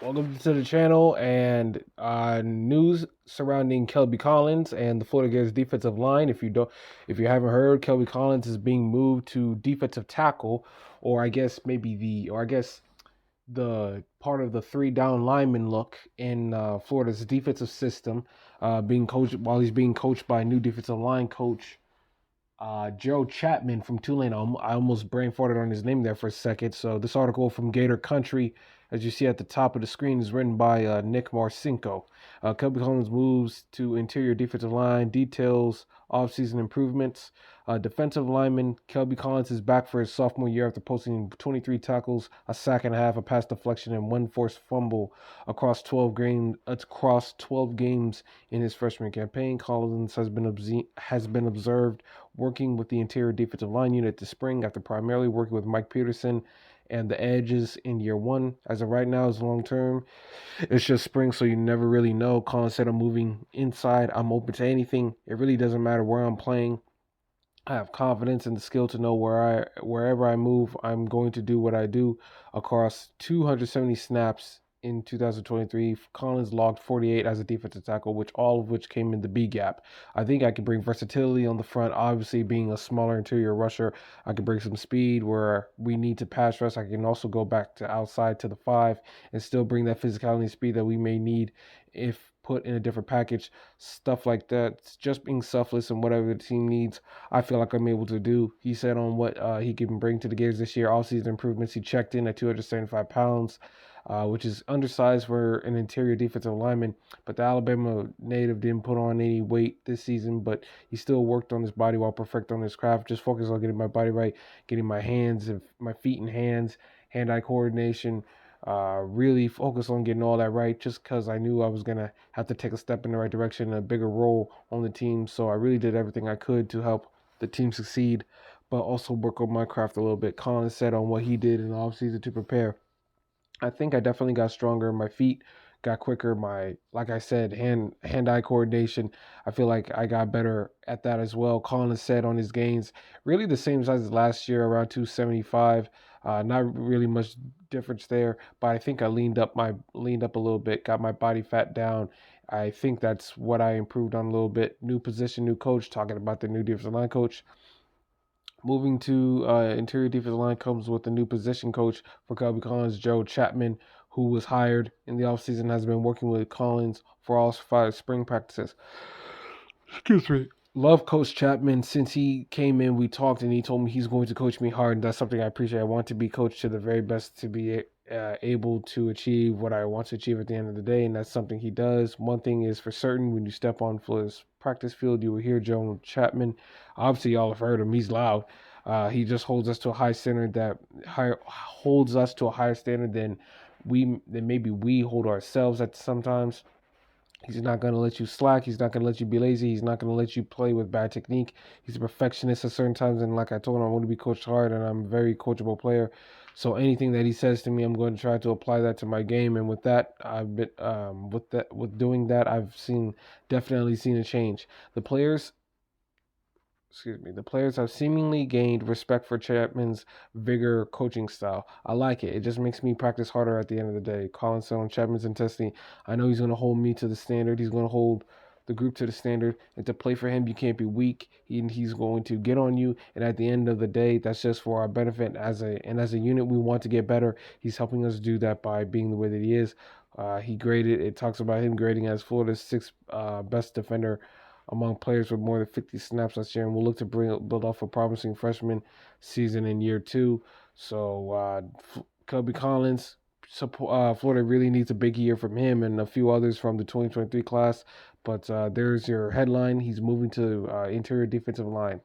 Welcome to the channel and news surrounding Kelby Collins and the Florida Gators defensive line. If you haven't heard, Kelby Collins is being moved to defensive tackle, or I guess the part of the three down lineman look in Florida's defensive system, being coached while he's being coached by a new defensive line coach Joe Chapman from Tulane. I almost brain farted on his name there for a second. So this article from Gator Country, as you see at the top of the screen, is written by Nick Marcinko. Kelby Collins moves to interior defensive line, details offseason improvements. Defensive lineman Kelby Collins is back for his sophomore year after posting 23 tackles, a sack and a half, a pass deflection, and one forced fumble across 12 games in his freshman campaign. Collins has been observed working with the interior defensive line unit this spring after primarily working with Mike Peterson and the edges in year one. As of right now, is long term. It's just spring, so you never really know. Colin said, I'm moving inside. I'm open to anything. It really doesn't matter where I'm playing. I have confidence in the skill to know wherever I move, I'm going to do what I do. Across 270 snaps in 2023, Collins logged 48 as a defensive tackle, all of which came in the B gap. I think I can bring versatility on the front. Obviously, being a smaller interior rusher, I can bring some speed where we need to pass rush. I can also go back to outside to the five and still bring that physicality and speed that we may need if put in a different package. Stuff like that. Just being selfless and whatever the team needs, I feel like I'm able to do. He said on what he can bring to the Gators this year, offseason improvements. He checked in at 275 pounds, which is undersized for an interior defensive lineman. But the Alabama native didn't put on any weight this season, but he still worked on his body while perfecting his craft. Just focused on getting my body right, getting my feet and hands, hand-eye coordination. Really focus on getting all that right just because I knew I was going to have to take a step in the right direction and a bigger role on the team. So I really did everything I could to help the team succeed, but also work on my craft a little bit. Colin said on what he did in the offseason to prepare. I think I definitely got stronger. My feet got quicker. Like I said, hand eye coordination. I feel like I got better at that as well. Colin said on his gains, really the same size as last year, around 275. Not really much difference there, but I think I leaned up a little bit, got my body fat down. I think that's what I improved on a little bit. New position, new coach. Talking about the new defensive line coach. Moving to interior defensive line comes with a new position coach for Kelby Collins, Joe Chapman, who was hired in the offseason, has been working with Collins for all 5 spring practices. Excuse me. Love Coach Chapman. Since he came in, we talked, and he told me he's going to coach me hard, and that's something I appreciate. I want to be coached to the very best to be able to achieve what I want to achieve at the end of the day, and that's something he does. One thing is for certain: when you step on his practice field, you will hear Joe Chapman. Obviously, y'all have heard him. He's loud. He just holds us to a holds us to a higher standard than maybe we hold ourselves at sometimes. He's not going to let you slack. He's not going to let you be lazy. He's not going to let you play with bad technique. He's a perfectionist at certain times. And like I told him, I want to be coached hard and I'm a very coachable player. So anything that he says to me, I'm going to try to apply that to my game. And with that, with doing that, definitely seen a change. The players have seemingly gained respect for Chapman's vigor coaching style. I like it. It just makes me practice harder at the end of the day. Collins said on Chapman's intensity, I know he's going to hold me to the standard. He's going to hold the group to the standard. And to play for him, you can't be weak. He's going to get on you. And at the end of the day, that's just for our benefit. As a unit, we want to get better. He's helping us do that by being the way that he is. It talks about him grading as Florida's sixth best defender among players with more than 50 snaps last year, and we'll look to build off a promising freshman season in year two. So, Kelby Collins, Florida really needs a big year from him and a few others from the 2023 class. But there's your headline. He's moving to interior defensive line.